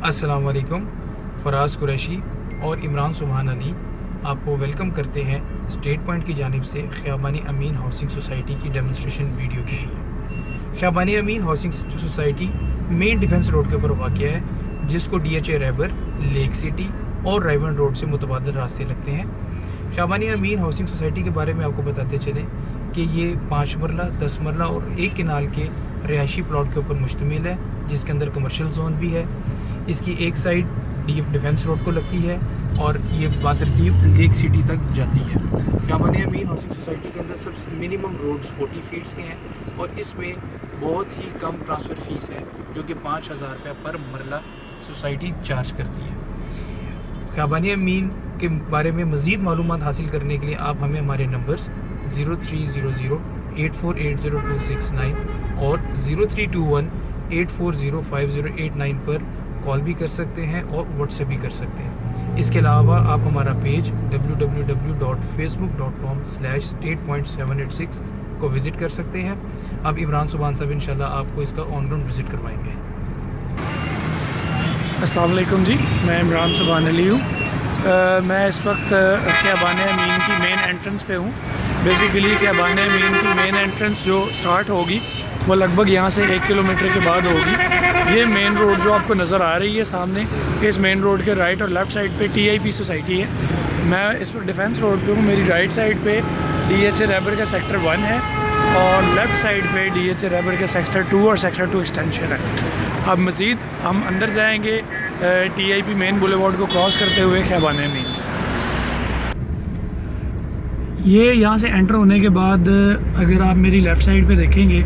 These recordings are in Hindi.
अस्सलाम वालेकुम। फराज कुरैशी और इमरान सुबहान अली आपको वेलकम करते हैं स्टेट पॉइंट की जानिब से ख़ियाबानी अमीन हाउसिंग सोसाइटी की डेमोन्स्ट्रेशन वीडियो के लिए। Khayabani Amin housing society main defence road के ऊपर वाक़ है, जिसको DHA रैबर, लेक सिटी और रायवन रोड से मुतबादिल रास्ते लगते हैं। ख़ियाबानी अमीन हाउसिंग सोसाइटी के बारे में आपको बताते चलें कि ये 5 मरला, 10 मरला और 1 किनाल के रिहायशी प्लॉट के ऊपर मुश्तमिल है, जिसके अंदर कमर्शियल जोन भी है। इसकी एक साइड डिफेंस रोड को लगती है और ये बातरतीब लेक सिटी तक जाती है। ख़ियाबानी अमीन हाउसिंग सोसाइटी के अंदर सब मिनिमम रोड्स 40 फीट्स के हैं और इसमें बहुत ही कम ट्रांसफ़र फ़ीस है, जो कि 5,000 रुपये पर मरला सोसाइटी चार्ज करती है। ख़ियाबानी अमीन के बारे में मज़ीद मालूमात हासिल करने के लिए आप हमें हमारे नंबर्स 030084802669 और 0321840508 पर कॉल भी कर सकते हैं और व्हाट्सएप भी कर सकते हैं। इसके अलावा आप हमारा पेज www.facebook.com/statepoint786 को विज़िट कर सकते हैं। अब इमरान सुबहान साहब इंशाल्लाह आपको इसका ऑन ग्राउंड विज़िट करवाएंगे। अस्सलाम वालेकुम जी, मैं इमरान सुबहान अली हूँ। मैं इस वक्त ख़ियाबानी अमीन की मेन एंट्रेंस पे हूँ। बेसिकली ख़ियाबानी अमीन की मेन एंट्रेंस जो स्टार्ट होगी वो लगभग यहाँ से 1 किलोमीटर के बाद होगी। ये मेन रोड जो आपको नज़र आ रही है सामने, इस मेन रोड के राइट और लेफ़्ट साइड पे TIP सोसाइटी है। मैं इस वक्त डिफेंस रोड पे हूँ। मेरी राइट साइड पे DHA रैबर का सेक्टर 1 है और लेफ़्ट साइड पे DHA रैबर का सेक्टर 2 और सेक्टर 2 एक्सटेंशन है। अब मज़ीद हम अंदर जाएंगे TIP मेन बुलेवार्ड को क्रॉस करते हुए ख़ियाबानी अमीन। ये यहाँ से एंटर होने के बाद अगर आप मेरी लेफ़्ट साइड पे देखेंगे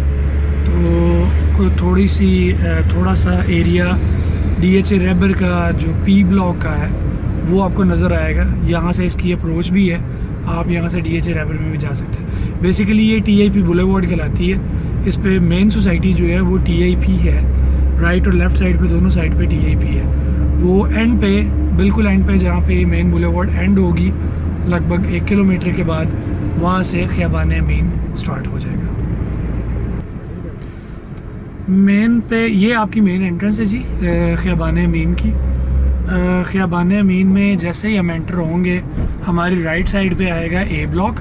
तो थोड़ा सा एरिया DHA रैबर का जो P ब्लॉक का है वो आपको नज़र आएगा। यहाँ से इसकी अप्रोच भी है, आप यहाँ से DHA रैबर में भी जा सकते हैं। बेसिकली ये TIP बुलेवार्ड कहलाती है। इस पे मेन सोसाइटी जो है वो TIP है। राइट और लेफ़्ट साइड पे दोनों साइड पे TIP है। वो एंड पे, बिल्कुल एंड पे जहाँ पे मेन बुलेवार्ड एंड होगी, लगभग 1 किलोमीटर के बाद वहाँ से ख़ियाबानी अमीन स्टार्ट हो जाएगा। मेन पे ये आपकी मेन एंट्रेंस है जी ख़ियाबानी अमीन की। ख़ियाबानी अमीन में जैसे ही हम एंटर होंगे, हमारी राइट साइड पे आएगा A ब्लॉक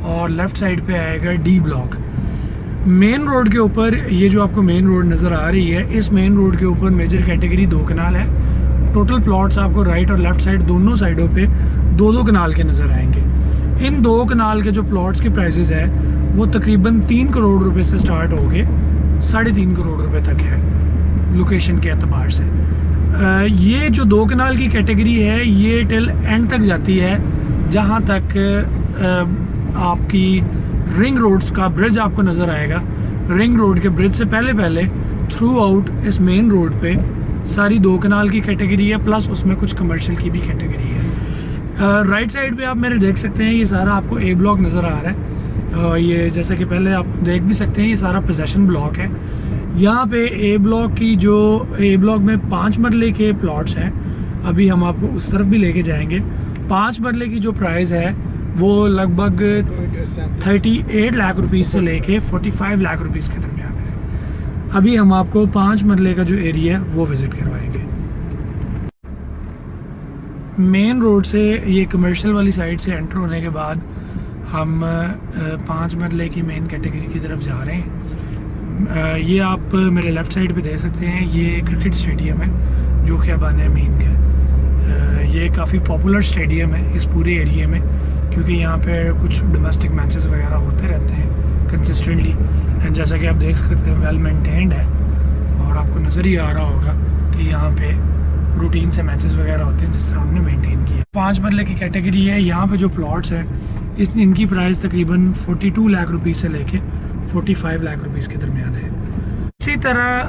और लेफ़्ट साइड पे आएगा D ब्लॉक। मेन रोड के ऊपर ये जो आपको मेन रोड नज़र आ रही है, इस मेन रोड के ऊपर मेजर कैटेगरी 2 कनाल है। टोटल प्लॉट्स आपको राइट और लेफ़्ट साइड दोनों साइडों पे 2-2 कनाल के नज़र आएंगे। इन 2 कनाल के जो प्लॉट्स की प्राइसेस है वो तकरीबन 3 करोड़ रुपए से स्टार्ट हो के 3.5 करोड़ रुपए तक है लोकेशन के एतबार से। ये जो 2 कनाल की कैटेगरी है ये टिल एंड तक जाती है, जहाँ तक आपकी रिंग रोड्स का ब्रिज आपको नज़र आएगा। रिंग रोड के ब्रिज से पहले थ्रू आउट इस मेन रोड पे सारी 2 कनाल की कैटेगरी है, प्लस उसमें कुछ कमर्शियल की भी कैटेगरी है। राइट साइड पे आप मेरे देख सकते हैं, ये सारा आपको A ब्लॉक नज़र आ रहा है। ये जैसे कि पहले आप देख भी सकते हैं, ये सारा पोजेसन ब्लॉक है। यहाँ पे A ब्लॉक में 5 मरले के प्लॉट्स हैं। अभी हम आपको उस तरफ भी लेके जाएंगे। 5 मरले की जो प्राइस है वो लगभग 38 लाख रुपीज़ से लेके 45 लाख रुपीज़ के दरमियान है। अभी हम आपको 5 मरले का जो एरिया है वो विज़िट करवाएंगे। मेन रोड से ये कमर्शियल वाली साइड से एंटर होने के बाद हम 5 मरले की मेन कैटेगरी की तरफ जा रहे हैं। ये आप मेरे लेफ़्ट साइड पे देख सकते हैं, ये क्रिकेट स्टेडियम है जो ख़ियाबानी अमीन का है। ये काफ़ी पॉपुलर स्टेडियम है इस पूरे एरिया में, क्योंकि यहाँ पे कुछ डोमेस्टिक मैचेस वगैरह होते रहते हैं कंसिस्टेंटली। एंड जैसा कि आप देख सकते हैं वेल मेंटेन्ड है और आपको नज़र ही आ रहा होगा कि यहाँ पे रूटीन से मैचेस वगैरह होते हैं जिस तरह उन्होंने मेंटेन किया। 5 मरले की कैटेगरी है। यहाँ पे जो प्लॉट्स हैं इनकी प्राइस तकरीबन 42 लाख रुपीज़ से लेके 45 लाख रुपीज़ के दरमियान है। इसी तरह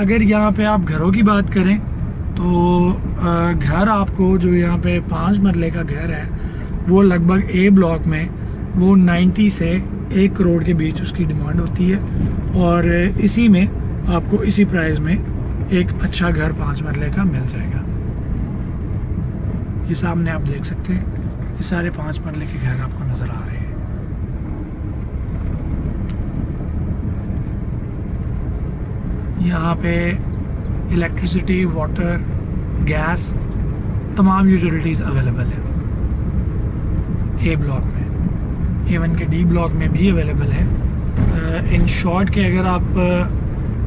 अगर यहाँ पे आप घरों की बात करें तो घर आपको जो यहाँ पे 5 मरले का घर है वो लगभग A ब्लॉक में वो 90 से 1 करोड़ के बीच उसकी डिमांड होती है और इसी में आपको इसी प्राइस में एक अच्छा घर 5 मरले का मिल जाएगा। ये सामने आप देख सकते हैं, ये सारे 5 मरले के घर आपको नज़र आ रहे हैं। यहाँ पे इलेक्ट्रिसिटी, वाटर, गैस, तमाम यूटिलिटीज़ अवेलेबल है ए ब्लॉक में। इवन के डी ब्लॉक में भी अवेलेबल है। इन शॉर्ट के अगर आप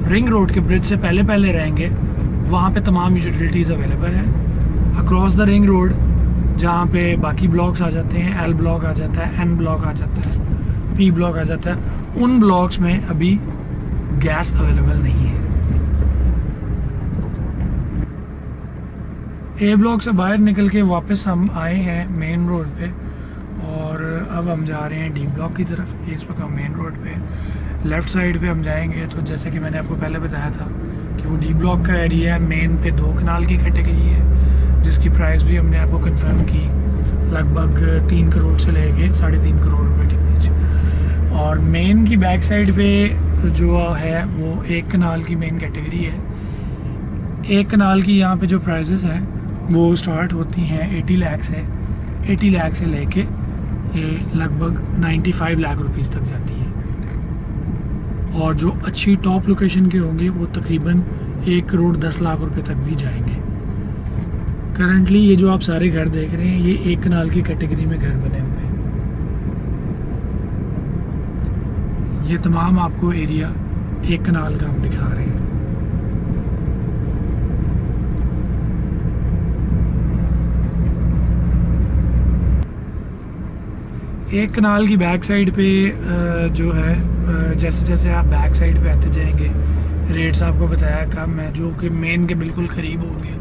रिंग रोड के ब्रिज से पहले रहेंगे, वहाँ पे तमाम यूटिलिटीज़ अवेलेबल हैं। अक्रॉस द रिंग रोड जहाँ पे बाकी ब्लॉक्स आ जाते हैं, एल ब्लॉक आ जाता है, एन ब्लॉक आ जाता है, पी ब्लॉक आ जाता है, उन ब्लॉक्स में अभी गैस अवेलेबल नहीं है। ए ब्लॉक से बाहर निकल के वापस हम आए हैं मेन रोड पे और अब हम जा रहे हैं डी ब्लॉक की तरफ। इस वक्त हम मेन रोड पे लेफ़्ट साइड पे हम जाएंगे तो जैसे कि मैंने आपको पहले बताया था कि वो डी ब्लॉक का एरिया है। मेन पे 2 कनाल की कैटेगरी है जिसकी प्राइस भी हमने आपको कंफर्म की, लगभग 3 करोड़ से लेके 3.5 करोड़ रुपए के बीच। और मेन की बैक साइड पे जो है वो 1 कनाल की मेन कैटेगरी है। 1 कनाल की यहाँ पे जो प्राइजेस हैं वो स्टार्ट होती हैं 80 लाख से, 80 लाख से लेके ये लगभग 95 लाख रुपीस तक जाती है। और जो अच्छी टॉप लोकेशन के होंगे वो तकरीबन 1 करोड़ 10 लाख रुपए तक भी जाएंगे। करंटली ये जो आप सारे घर देख रहे हैं ये 1 कनाल की कैटेगरी में घर बने हुए हैं। ये तमाम आपको एरिया 1 कनाल का हम दिखा रहे हैं। एक कनाल की बैक साइड पे जो है जैसे जैसे आप बैक साइड पे आते जाएंगे रेट्स आपको बताया कम है। जो कि मेन के बिल्कुल करीब होंगे,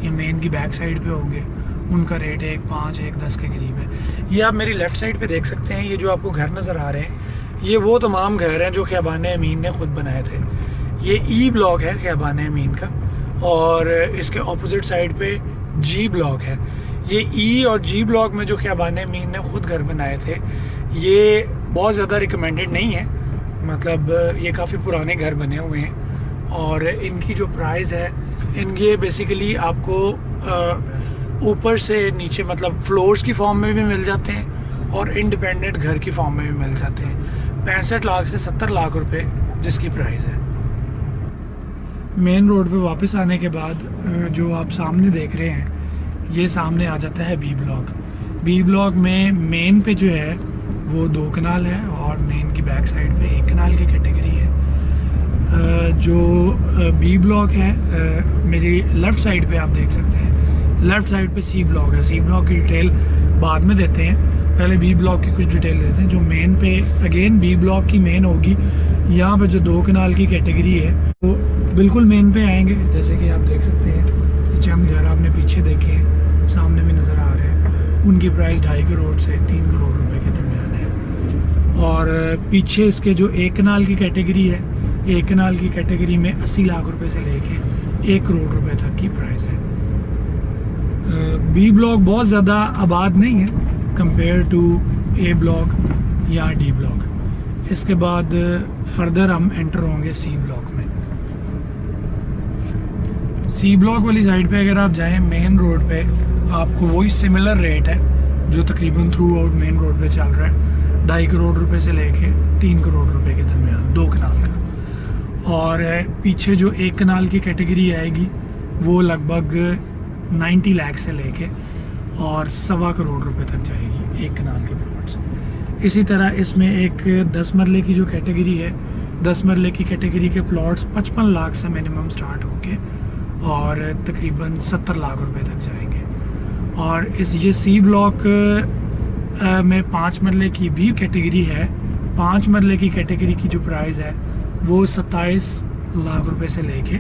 ये मेन की बैक साइड पे होंगे, उनका रेट 1.5 1.10 के करीब है। ये आप मेरी लेफ़्ट साइड पे देख सकते हैं, ये जो आपको घर नज़र आ रहे हैं ये वो तमाम घर हैं जो ख़ियाबान अमीन ने ख़ुद बनाए थे। ये ई ब्लॉक है ख़ियाबान अमीन का और इसके अपोजिट साइड पे जी ब्लॉक है। ये ई और जी ब्लॉक में जो ख़ियाबान अमीन ने ख़ुद घर बनाए थे ये बहुत ज़्यादा रिकमेंडेड नहीं है, मतलब ये काफ़ी पुराने घर बने हुए हैं और इनकी जो प्राइस है इनके बेसिकली आपको ऊपर से नीचे मतलब फ्लोर्स की फॉर्म में भी मिल जाते हैं और इंडिपेंडेंट घर की फॉर्म में भी मिल जाते हैं। 65 लाख से 70 लाख रुपए जिसकी प्राइस है। मेन रोड पे वापस आने के बाद जो आप सामने देख रहे हैं ये सामने आ जाता है बी ब्लॉक। बी ब्लॉक में मेन पे जो है वो 2 कनाल है और मेन की बैक साइड पे 1 कनाल की कैटेगरी है। जो बी ब्लॉक है मेरी लेफ़्ट साइड पे आप देख सकते हैं, लेफ़्ट साइड पे सी ब्लॉक है। सी ब्लॉक की डिटेल बाद में देते हैं, पहले बी ब्लॉक की कुछ डिटेल देते हैं। जो मेन पे अगेन बी ब्लॉक की मेन होगी, यहाँ पे जो 2 कनाल की कैटेगरी है वो बिल्कुल मेन पे आएंगे। जैसे कि आप देख सकते हैं चंद घर आपने पीछे देखे हैं, सामने भी नज़र आ रहे हैं, उनकी प्राइस 2.5 करोड़ से 3 करोड़ रुपए के दरमियान है। और पीछे इसके जो 1 कनाल की कैटेगरी है, 1 कनाल की कैटेगरी में 80 लाख रुपए से लेके 1 करोड़ रुपए तक की प्राइस है। बी ब्लॉक बहुत ज़्यादा आबाद नहीं है कंपेयर टू ए ब्लॉक या डी ब्लॉक। इसके बाद फर्दर हम एंटर होंगे सी ब्लॉक में। सी ब्लॉक वाली साइड पे अगर आप जाएं मेन रोड पे आपको वही सिमिलर रेट है जो तकरीबन थ्रू आउट मेन रोड पे चल रहा है, 2.5 करोड़ रुपए से लेके 3 करोड़ रुपए के दरमियान 2 कनाल का। और पीछे जो 1 कनाल की कैटेगरी आएगी वो लगभग 90 लाख से लेके और 1.25 करोड़ रुपए तक जाएगी 1 कनाल के प्लॉट्स। इसी तरह इसमें एक 10 मरले की जो कैटेगरी है, 10 मरले की कैटेगरी के प्लॉट्स 55 लाख से मिनिमम स्टार्ट होके और तकरीबन 70 लाख रुपए तक जाएंगे। और ये सी ब्लॉक में 5 मरले की भी कैटेगरी है। 5 मरले की कैटेगरी की जो प्राइस है वो 27 लाख रुपए से लेके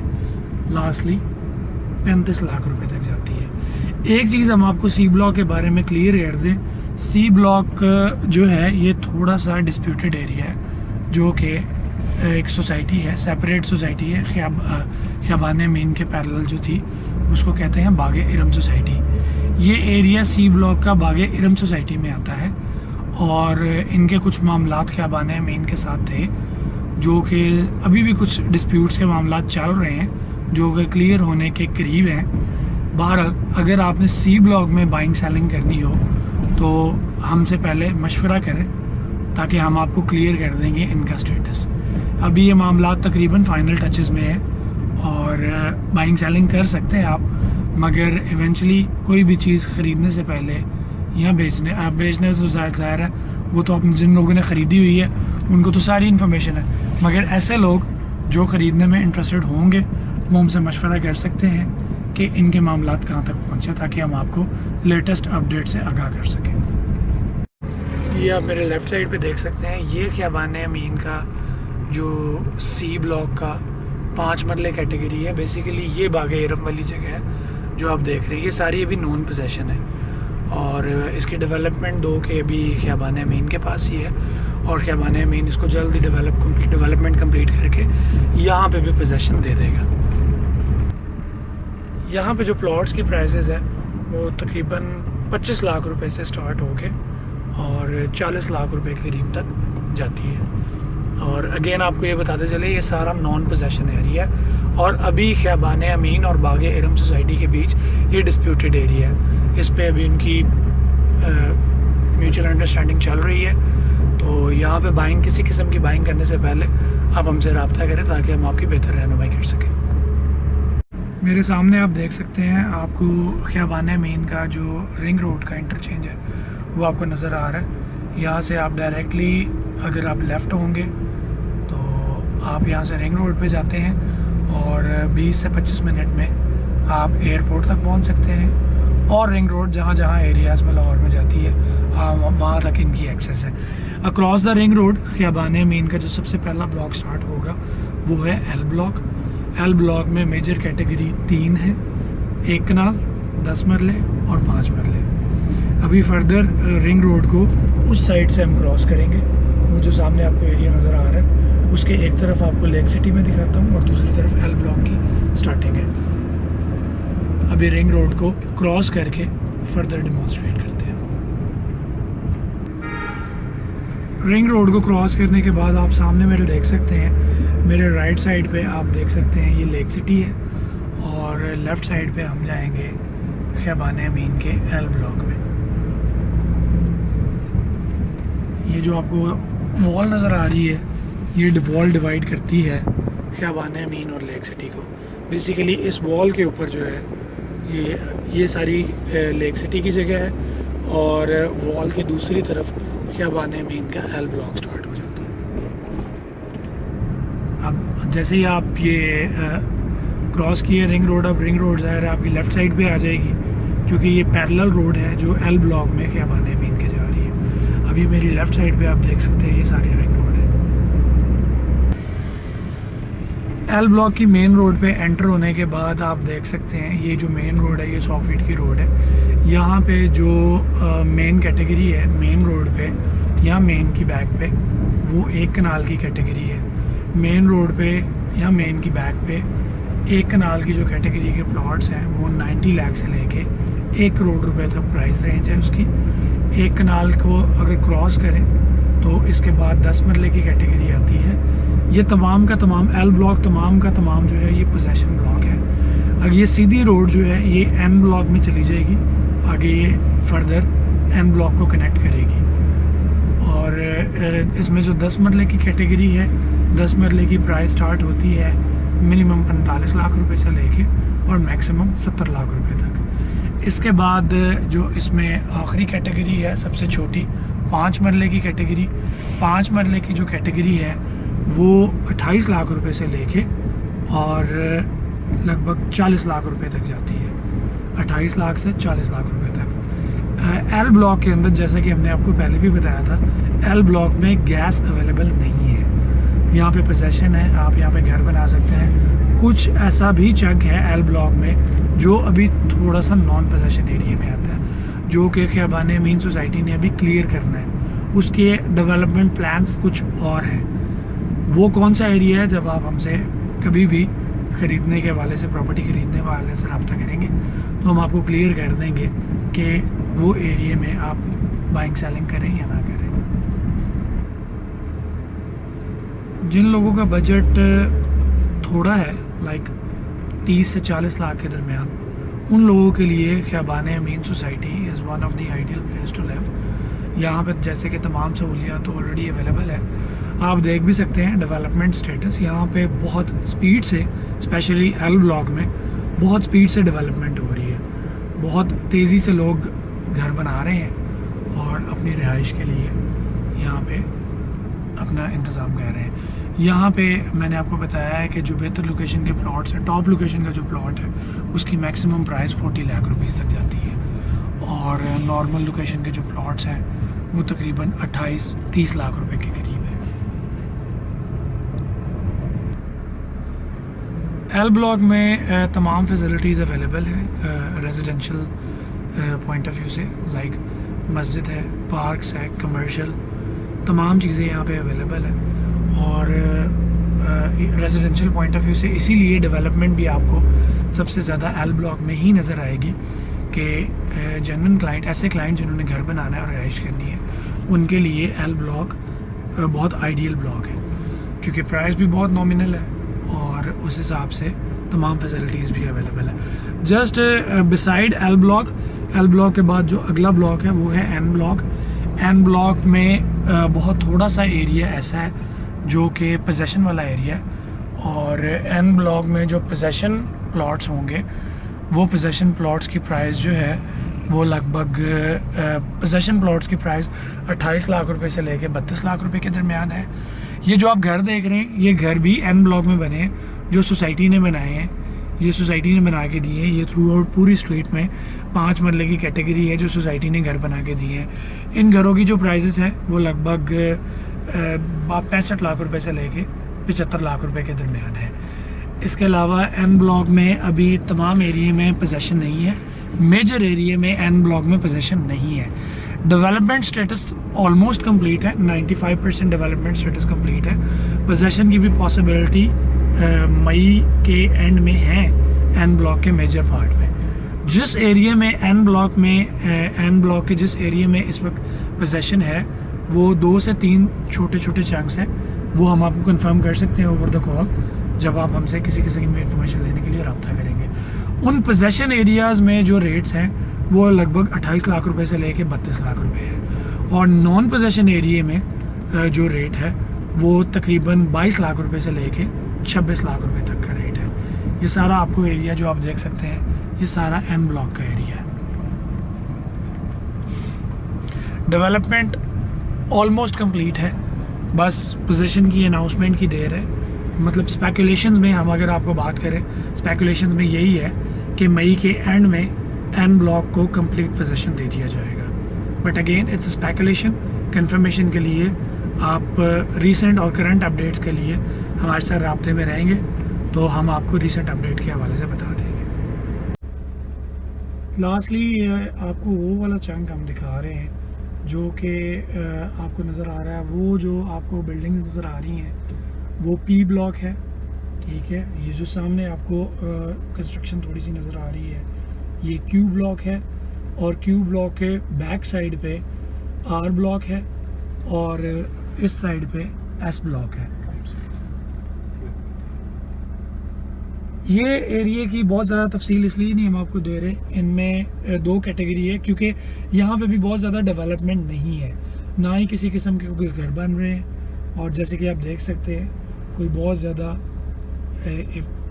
लास्टली 35 लाख रुपए तक जाती है। एक चीज़ हम आपको सी ब्लॉक के बारे में क्लियर कर दें, सी ब्लॉक जो है ये थोड़ा सा डिस्प्यूटेड एरिया है, जो कि एक सोसाइटी है, सेपरेट सोसाइटी है ख़ियाबान अमीन के पैरेलल जो थी उसको कहते हैं बागे इरम सोसाइटी। ये एरिया सी ब्लॉक का बागे इरम सोसाइटी में आता है और इनके कुछ मामलात ख़ियाबान अमीन के साथ थे जो कि अभी भी कुछ डिस्प्यूट्स के मामलात चल रहे हैं जो कि क्लियर होने के करीब हैं। बहरहाल अगर आपने सी ब्लॉक में बाइंग सेलिंग करनी हो तो हमसे पहले मशवरा करें ताकि हम आपको क्लियर कर देंगे इनका स्टेटस। अभी ये मामला तकरीबन फाइनल टचेस में है और बाइंग सेलिंग कर सकते हैं आप, मगर इवेंचुअली कोई भी चीज़ ख़रीदने से पहले या बेचने तो ज़ाहिर है वो तो अपने जिन लोगों ने ख़रीदी हुई है उनको तो सारी इन्फॉर्मेशन है, मगर ऐसे लोग जो ख़रीदने में इंटरेस्टेड होंगे वो हमसे मशवरा कर सकते हैं कि इनके मामलात कहाँ तक पहुँचे, ताकि हम आपको लेटेस्ट अपडेट से आगाह कर सकें। ये आप मेरे लेफ़्ट साइड पे देख सकते हैं, ये ख़ियाबान अमीन का जो सी ब्लॉक का 5 मरले कैटेगरी है। बेसिकली ये बाग़-ए इरम वाली जगह है जो आप देख रहे हैं, ये सारी अभी नॉन पोजेशन है और इसकी डेवलपमेंट 2 के अभी ख़ियाबान अमीन के पास ही है और ख़ियाबान अमीन इसको जल्दी डेवलपमेंट कंप्लीट करके यहाँ पे भी पोजेसन दे देगा। यहाँ पे जो प्लॉट्स की प्राइसेस है वो तकरीबन 25 लाख रुपए से स्टार्ट होके और 40 लाख रुपए के करीब तक जाती है। और अगेन आपको ये बताते चले ये सारा नॉन पोजेशन एरिया है और अभी ख़ियाबान अमीन और बाग़-ए इरम सोसाइटी के बीच ये डिस्प्यूटेड एरिया है। इस पे अभी उनकी म्यूचुअल अंडरस्टैंडिंग चल रही है, तो यहाँ पे बाइंग किसी किस्म की बाइंग करने से पहले आप हमसे रब्ता करें ताकि हम आपकी बेहतर रहनुमाई कर सकें। मेरे सामने आप देख सकते हैं, आपको ख़ियाबान अमीन का जो रिंग रोड का इंटरचेंज है वो आपको नज़र आ रहा है। यहाँ से आप डायरेक्टली अगर आप लेफ़्ट होंगे तो आप यहाँ से रिंग रोड पे जाते हैं और 20 से 25 मिनट में आप एयरपोर्ट तक पहुँच सकते हैं और रिंग रोड जहाँ जहाँ एरियाज़ में लाहौर में जाती है वहाँ तक इनकी एक्सेस है। अक्रॉस द रिंग रोड ख़ियाबान अमीन का जो सबसे पहला ब्लॉक स्टार्ट होगा वो है एल ब्लॉक। एल ब्लॉक में मेजर कैटेगरी 3 है, 1 कनाल, 10 मरले और 5 मरले। अभी फर्दर रिंग रोड को उस साइड से हम क्रॉस करेंगे, वो जो सामने आपको एरिया नज़र आ रहा है उसके एक तरफ आपको लेक सिटी में दिखाता हूँ और दूसरी तरफ एल ब्लॉक की स्टार्टिंग है। अभी रिंग रोड को क्रॉस करके फर्दर डिमॉन्स्ट्रेट करते हैं। रिंग रोड को क्रॉस करने के बाद आप सामने मेरे देख सकते हैं, मेरे राइट साइड पे आप देख सकते हैं ये लेक सिटी है और लेफ़्ट साइड पे हम जाएंगे ख़ियाबान अमीन के एल ब्लॉक में। ये जो आपको वॉल नज़र आ रही है ये वॉल डिवाइड करती है ख़ियाबान अमीन और लेक सिटी को। बेसिकली इस वॉल के ऊपर जो है ये सारी लेक सिटी की जगह है और वॉल की दूसरी तरफ ख़ियाबान अमीन का एल ब्लॉक स्टार्ट हो जाता है। अब जैसे ही आप ये क्रॉस किए रिंग रोड, अब रिंग रोड ज़ाहिर है आपकी लेफ़्ट साइड पे आ जाएगी क्योंकि ये पैरेलल रोड है जो एल ब्लॉक में ख़ियाबान अमीन के जा रही है। अभी मेरी लेफ़्ट साइड पे आप देख सकते हैं ये सारी रिंग रोड है। एल ब्लॉक की मेन रोड पे एंटर होने के बाद आप देख सकते हैं ये जो मेन रोड है ये 100 फीट की रोड है। यहाँ पे जो मेन कैटेगरी है मेन रोड पे या मेन की बैक पे वो 1 कनाल की कैटेगरी है। मेन रोड पे या मेन की बैक पे 1 कनाल की जो कैटेगरी के प्लॉट्स हैं वो 90 लाख से लेके 1 करोड़ रुपए तक प्राइस रेंज है उसकी। 1 कनाल को अगर क्रॉस करें तो इसके बाद 10 मरले की कैटेगरी आती है। ये तमाम का तमाम एल ब्लॉक तमाम का तमाम जो है ये पोजेसन ब्लॉक है। अगर ये सीधी रोड जो है ये एन ब्लॉक में चली जाएगी, आगे ये फर्दर एन ब्लॉक को कनेक्ट करेगी और इसमें जो 10 मरले की कैटेगरी है 10 मरले की प्राइस स्टार्ट होती है मिनिमम 45 लाख रुपए से लेके और मैक्सिमम 70 लाख रुपए तक। इसके बाद जो इसमें आखिरी कैटेगरी है सबसे छोटी 5 मरले की कैटेगरी, 5 मरले की जो कैटेगरी है वो 28 लाख रुपए से लेके और लगभग 40 लाख रुपए तक जाती है, 28 लाख से 40 लाख रुपए तक। एल ब्लॉक के अंदर जैसा कि हमने आपको पहले भी बताया था एल ब्लॉक में गैस अवेलेबल नहीं है। यहाँ पे पोजेसन है, आप यहाँ पे घर बना सकते हैं। कुछ ऐसा भी चंक है एल ब्लॉक में जो अभी थोड़ा सा नॉन पोजेसन एरिया में आता है जो कि ख़ियाबान अमीन सोसाइटी ने अभी क्लियर करना है। उसके डेवलपमेंट प्लान्स कुछ और हैं। वो कौन सा एरिया है, जब आप हमसे कभी भी ख़रीदने के हवाले से प्रॉपर्टी ख़रीदने वाले से रब्ता करेंगे तो हम आपको क्लियर कर देंगे कि वो एरिया में आप बाइंग सेलिंग करें या ना करें। जिन लोगों का बजट थोड़ा है लाइक 30 से 40 लाख के दरमियान, उन लोगों के लिए Khayaban Amin society is one of the ideal place to live. यहाँ पर जैसे कि तमाम सहूलियात तो ऑलरेडी अवेलेबल है। आप देख भी सकते हैं डेवलपमेंट स्टेटस, यहाँ पे बहुत स्पीड से स्पेशली एल ब्लॉक में बहुत स्पीड से डेवलपमेंट हो रही है। बहुत तेज़ी से लोग घर बना रहे हैं और अपनी रिहाइश के लिए यहाँ पे अपना इंतज़ाम कर रहे हैं। यहाँ पे मैंने आपको बताया है कि जो बेहतर लोकेशन के प्लॉट्स हैं, टॉप लोकेशन का जो प्लॉट है उसकी मैक्सिमम प्राइस 40 लाख रुपीस तक जाती है, और नॉर्मल लोकेशन के जो प्लॉट्स हैं वो तकरीबन 28-30 लाख रुपए के करीब है। एल ब्लॉक में तमाम फैसिलिटीज़ अवेलेबल हैं रेजिडेंशियल पॉइंट ऑफ व्यू से, लाइक मस्जिद है, पार्क्स है, कमर्शियल तमाम चीज़ें यहाँ पे अवेलेबल हैं। और रेजिडेंशियल पॉइंट ऑफ व्यू से इसीलिए डेवलपमेंट भी आपको सबसे ज़्यादा एल ब्लॉक में ही नज़र आएगी कि जेन्युइन क्लाइंट, ऐसे क्लाइंट जिन्होंने घर बनाना है और रिहाइश करनी है, उनके लिए एल ब्लॉक बहुत आइडियल ब्लॉक है, क्योंकि प्राइस भी बहुत नॉमिनल है और उस हिसाब से तमाम फैसिलिटीज़ भी अवेलेबल है। जस्ट बिसाइड एल ब्लॉक के बाद जो अगला ब्लॉक है वो है एन ब्लॉक। एन ब्लॉक में बहुत थोड़ा सा एरिया ऐसा है जो कि पोजेसन वाला एरिया है, और एन ब्लॉक में जो पोजेसन प्लॉट्स होंगे वो पोजेसन प्लॉट्स की प्राइस जो है वो लगभग पोजेसन प्लॉट्स की प्राइस 28 लाख रुपए से लेके 32 लाख रुपए के दरमियान है। ये जो आप घर देख रहे हैं, ये घर भी एन ब्लॉक में बने हैं, जो सोसाइटी ने बनाए हैं, ये सोसाइटी ने बना के दिए हैं। ये थ्रू आउट पूरी स्ट्रीट में 5 मरले की कैटेगरी है जो सोसाइटी ने घर बना के दिए हैं। इन घरों की जो प्राइसेस हैं वो लगभग 65 लाख रुपए से लेके 75 लाख रुपए के दरमियान है। इसके अलावा एन ब्लॉक में अभी तमाम एरिया में पोजेसन नहीं है, मेजर एरिया में एन ब्लॉक में पोजेसन नहीं है। डेवलपमेंट स्टेटस ऑलमोस्ट कंप्लीट है, 95% डेवलपमेंट स्टेटस कंप्लीट है। पोजेसन की भी पॉसिबिलिटी मई के एंड में है एन ब्लॉक के मेजर पार्ट में। जिस एरिया में एन ब्लॉक के जिस एरिया में इस वक्त पोजेसन है वो 2 से 3 छोटे छोटे चंक्स हैं, वो हम आपको कंफर्म कर सकते हैं ओवर द कॉल जब आप हमसे किसी किस्म की इंफॉर्मेशन लेने के लिए रब्ता करेंगे। उन पोजेसन एरियाज़ में जो रेट्स हैं वो लगभग 28 लाख रुपए से लेके 32 लाख रुपए है, और नॉन पोजेसन एरिया में जो रेट है वो तकरीबन 22 लाख रुपए से लेके 26 लाख रुपए तक का रेट है। ये सारा आपको एरिया जो आप देख सकते हैं ये सारा एन ब्लॉक का एरिया है। डेवलपमेंट ऑलमोस्ट कंप्लीट है, बस पोजीशन की अनाउंसमेंट की देर है। मतलब स्पेकुलेशंस में हम अगर आपको बात करें, स्पेकुलेशंस में यही है कि मई के एंड में एन ब्लॉक को कंप्लीट पोजीशन दे दिया जाएगा, but again it's speculation. Confirmation के लिए आप रीसेंट और करंट अपडेट्स के लिए हमारे साथ राब्ते में रहेंगे तो हम आपको रीसेंट अपडेट के हवाले से बता देंगे। लास्टली आपको वो वाला चंक हम दिखा रहे हैं जो कि आपको नज़र आ रहा है, वो जो आपको बिल्डिंग्स नज़र आ रही हैं वो पी ब्लॉक है, ठीक है। ये जो सामने आपको कंस्ट्रक्शन थोड़ी सी नज़र आ रही है ये क्यू ब्लॉक है, और क्यू ब्लॉक के बैक साइड पे आर ब्लॉक है और इस साइड पे एस ब्लॉक है। ये एरिया की बहुत ज़्यादा तफसील इसलिए नहीं हम आपको दे रहे, इनमें 2 कैटेगरी है क्योंकि यहाँ पे भी बहुत ज़्यादा डेवलपमेंट नहीं है, ना ही किसी किस्म के कोई घर बन रहे हैं, और जैसे कि आप देख सकते हैं कोई बहुत ज़्यादा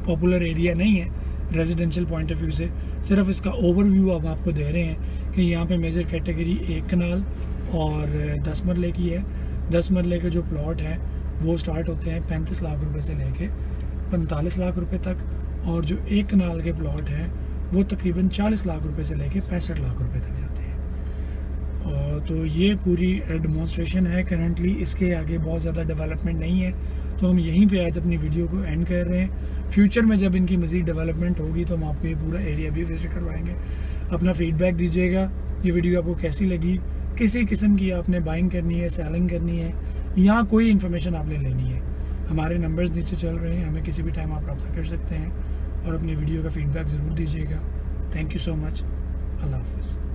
पॉपुलर एरिया नहीं है रेजिडेंशियल पॉइंट ऑफ व्यू से। सिर्फ इसका ओवरव्यू अब आपको दे रहे हैं कि यहाँ पे मेजर कैटेगरी 1 कनाल और 10 मरले की है। 10 मरले के जो प्लॉट हैं वो स्टार्ट होते हैं 35 लाख रुपए से लेके 45 लाख रुपए तक, और जो 1 कनाल के प्लॉट हैं वो तकरीबन 40 लाख रुपए से लेके 65 लाख रुपए तक जाते हैं। तो ये पूरी डेमोन्स्ट्रेशन है करंटली, इसके आगे बहुत ज़्यादा डेवलपमेंट नहीं है, तो हम यहीं पे आज अपनी वीडियो को एंड कर रहे हैं। फ्यूचर में जब इनकी मज़ीद डेवलपमेंट होगी तो हम आपको ये पूरा एरिया भी विजिट करवाएंगे। अपना फीडबैक दीजिएगा, ये वीडियो आपको कैसी लगी, किसी किस्म की आपने बाइंग करनी है, सेलिंग करनी है, यहाँ कोई इन्फॉर्मेशन आपने लेनी है, हमारे नंबर्स नीचे चल रहे हैं, हमें किसी भी टाइम आप रब्ता कर सकते हैं, और अपनी वीडियो का फीडबैक ज़रूर दीजिएगा। Thank you so much. अल्लाह हाफ़िज़।